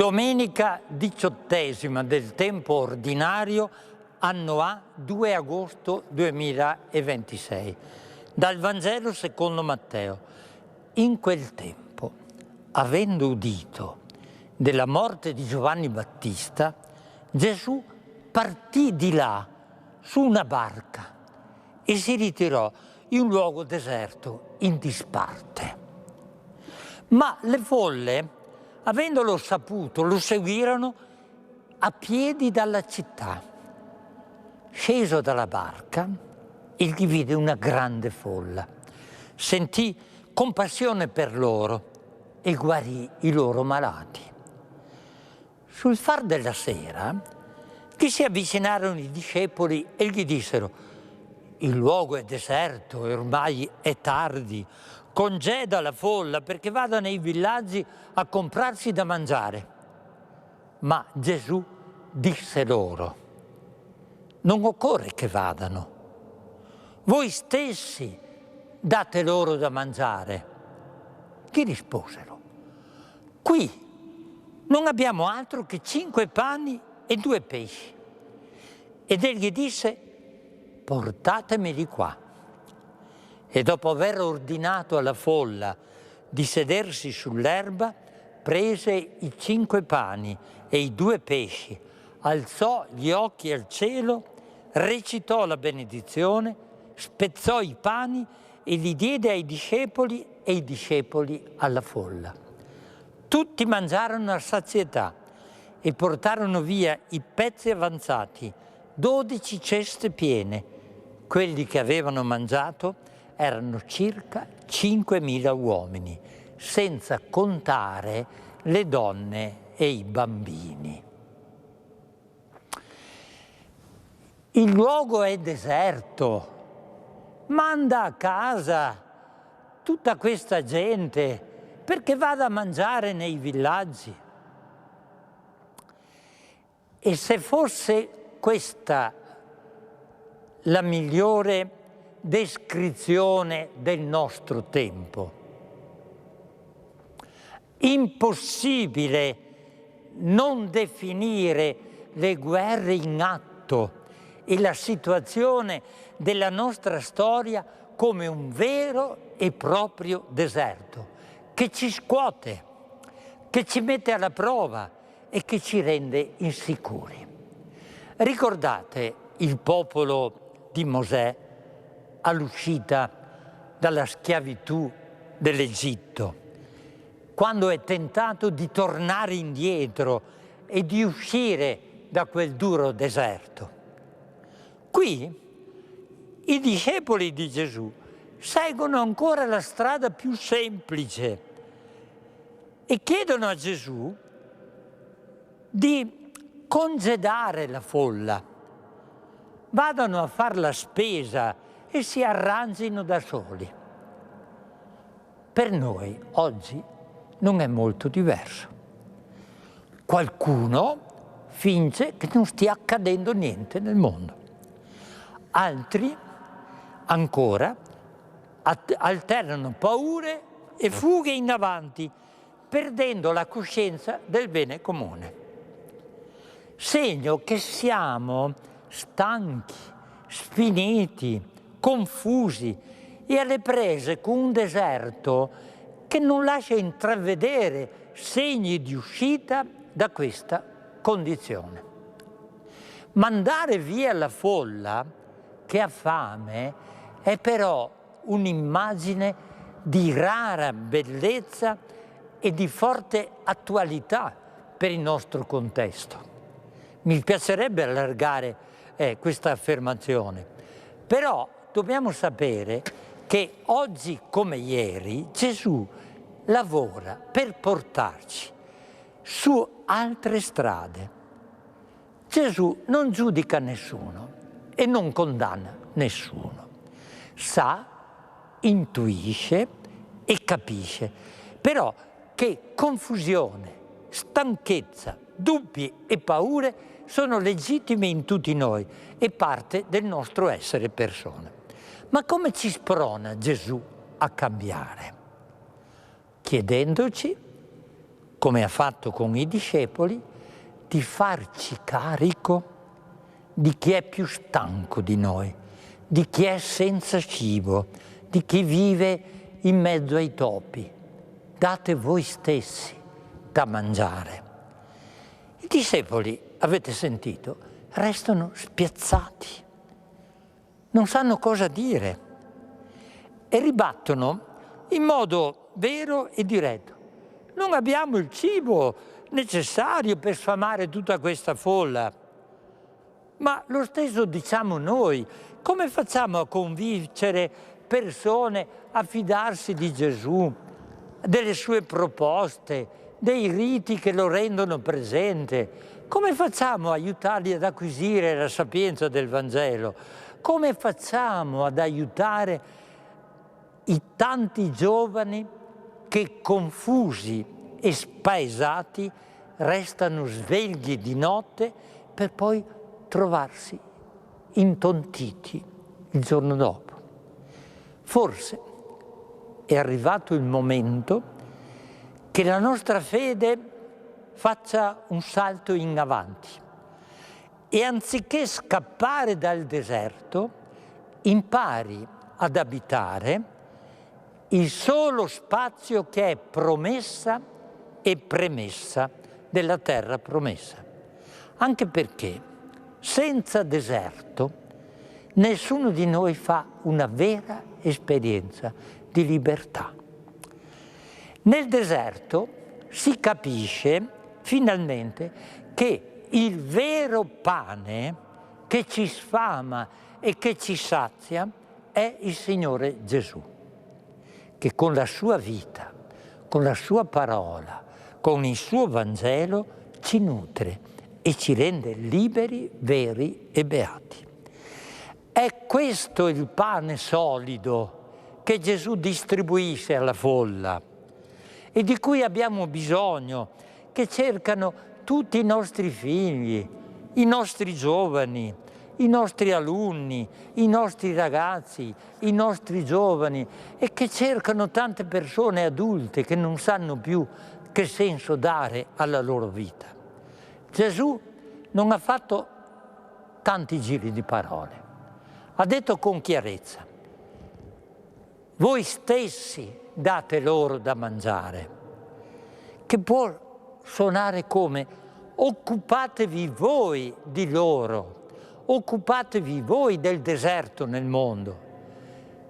Domenica 18ª del tempo ordinario, anno A, 2 agosto 2026. Dal Vangelo secondo Matteo. In quel tempo, avendo udito della morte di Giovanni Battista, Gesù partì di là su una barca e si ritirò in un luogo deserto, in disparte. Ma le folle, avendolo saputo, lo seguirono a piedi dalla città. Sceso dalla barca, egli vide una grande folla. Sentì compassione per loro e guarì i loro malati. Sul far della sera, gli si avvicinarono i discepoli e gli dissero: «Il luogo è deserto e ormai è tardi. Congeda la folla perché vada nei villaggi a comprarsi da mangiare». Ma Gesù disse loro: «Non occorre che vadano. Voi stessi date loro da mangiare». Gli risposero: «Qui non abbiamo altro che 5 pani e 2 pesci». Ed egli disse: «Portatemeli qua». E dopo aver ordinato alla folla di sedersi sull'erba, prese i 5 pani e i 2 pesci, alzò gli occhi al cielo, recitò la benedizione, spezzò i pani e li diede ai discepoli e i discepoli alla folla. Tutti mangiarono a sazietà e portarono via i pezzi avanzati, 12 ceste piene. Quelli che avevano mangiato erano circa 5.000 uomini, senza contare le donne e i bambini. Il luogo è deserto. Manda a casa tutta questa gente perché vada a mangiare nei villaggi. E se fosse questa la migliore descrizione del nostro tempo, impossibile non definire le guerre in atto e la situazione della nostra storia come un vero e proprio deserto, che ci scuote, che ci mette alla prova e che ci rende insicuri. Ricordate il popolo di Mosè all'uscita dalla schiavitù dell'Egitto, quando è tentato di tornare indietro e di uscire da quel duro deserto. Qui i discepoli di Gesù seguono ancora la strada più semplice e chiedono a Gesù di congedare la folla, vadano a fare la spesa e si arrangino da soli. Per noi oggi non è molto diverso. Qualcuno finge che non stia accadendo niente nel mondo. Altri ancora alternano paure e fughe in avanti, perdendo la coscienza del bene comune. Segno che siamo stanchi, sfiniti, confusi e alle prese con un deserto che non lascia intravedere segni di uscita da questa condizione. Mandare via la folla che ha fame è però un'immagine di rara bellezza e di forte attualità per il nostro contesto. Mi piacerebbe allargare questa affermazione, però dobbiamo sapere che oggi come ieri Gesù lavora per portarci su altre strade. Gesù non giudica nessuno e non condanna nessuno. Sa, intuisce e capisce, però che confusione, stanchezza, dubbi e paure sono legittime in tutti noi e parte del nostro essere persone. Ma come ci sprona Gesù a cambiare? Chiedendoci come ha fatto con i discepoli, di farci carico di chi è più stanco di noi, di chi è senza cibo, di chi vive in mezzo ai topi. Date voi stessi da mangiare. I discepoli, avete sentito, restano spiazzati, non sanno cosa dire e ribattono in modo vero e diretto. Non abbiamo il cibo necessario per sfamare tutta questa folla. Ma lo stesso diciamo noi. Come facciamo a convincere persone a fidarsi di Gesù, delle sue proposte, dei riti che lo rendono presente? Come facciamo a aiutarli ad acquisire la sapienza del Vangelo? Come facciamo ad aiutare i tanti giovani che, confusi e spaesati, restano svegli di notte per poi trovarsi intontiti il giorno dopo? Forse è arrivato il momento che la nostra fede faccia un salto in avanti e anziché scappare dal deserto, impari ad abitare il solo spazio che è promessa e premessa della terra promessa. Anche perché senza deserto nessuno di noi fa una vera esperienza di libertà. Nel deserto si capisce finalmente che il vero pane che ci sfama e che ci sazia è il Signore Gesù, che con la sua vita, con la sua parola, con il suo Vangelo ci nutre e ci rende liberi, veri e beati. È questo il pane solido che Gesù distribuisce alla folla e di cui abbiamo bisogno, che cercano tutti i nostri figli, i nostri giovani, i nostri alunni, i nostri ragazzi, i nostri giovani e che cercano tante persone adulte che non sanno più che senso dare alla loro vita. Gesù non ha fatto tanti giri di parole, ha detto con chiarezza: voi stessi date loro da mangiare, che può suonare come occupatevi voi di loro, occupatevi voi del deserto nel mondo,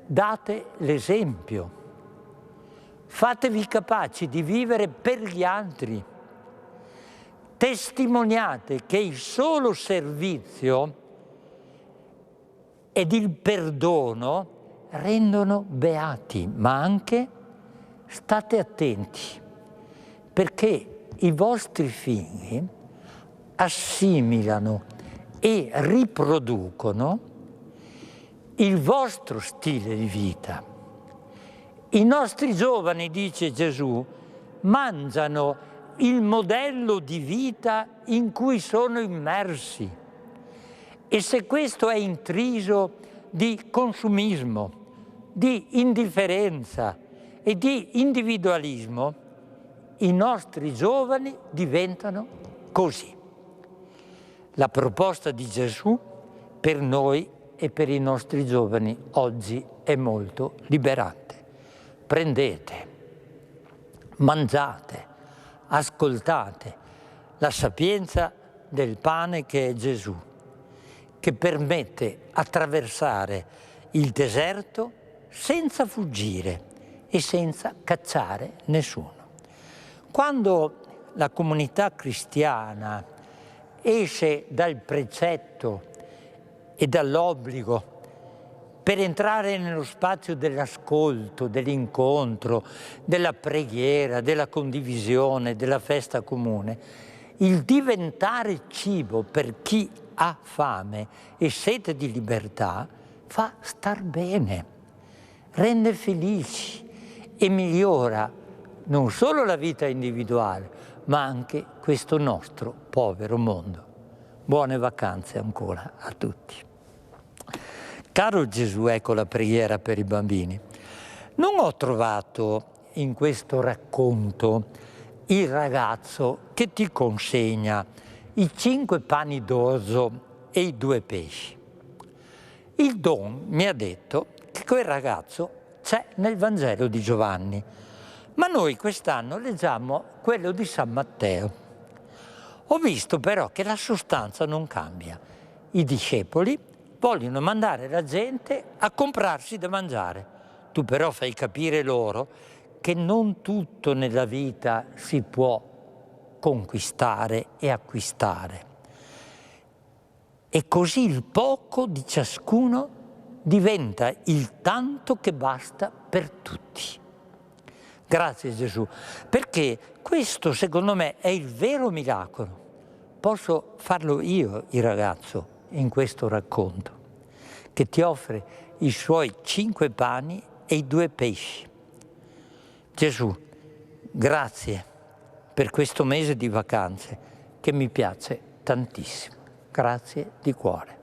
date l'esempio, fatevi capaci di vivere per gli altri, testimoniate che il solo servizio ed il perdono rendono beati, ma anche state attenti, perché i vostri figli assimilano e riproducono il vostro stile di vita. I nostri giovani, dice Gesù, mangiano il modello di vita in cui sono immersi. E se questo è intriso di consumismo, di indifferenza e di individualismo, i nostri giovani diventano così. La proposta di Gesù per noi e per i nostri giovani oggi è molto liberante. Prendete, mangiate, ascoltate la sapienza del pane che è Gesù, che permette attraversare il deserto senza fuggire e senza cacciare nessuno. Quando la comunità cristiana esce dal precetto e dall'obbligo per entrare nello spazio dell'ascolto, dell'incontro, della preghiera, della condivisione, della festa comune, il diventare cibo per chi ha fame e sete di libertà fa star bene, rende felici e migliora non solo la vita individuale, ma anche questo nostro povero mondo. Buone vacanze ancora a tutti. Caro Gesù, ecco la preghiera per i bambini. Non ho trovato in questo racconto il ragazzo che ti consegna i 5 pani d'orzo e i 2 pesci. Il Don mi ha detto che quel ragazzo c'è nel Vangelo di Giovanni, ma noi quest'anno leggiamo quello di San Matteo. Ho visto però che la sostanza non cambia. I discepoli vogliono mandare la gente a comprarsi da mangiare. Tu però fai capire loro che non tutto nella vita si può conquistare e acquistare. E così il poco di ciascuno diventa il tanto che basta per tutti. Grazie Gesù, perché questo secondo me è il vero miracolo. Posso farlo io, il ragazzo, in questo racconto, che ti offre i suoi 5 pani e i 2 pesci. Gesù, grazie per questo mese di vacanze che mi piace tantissimo. Grazie di cuore.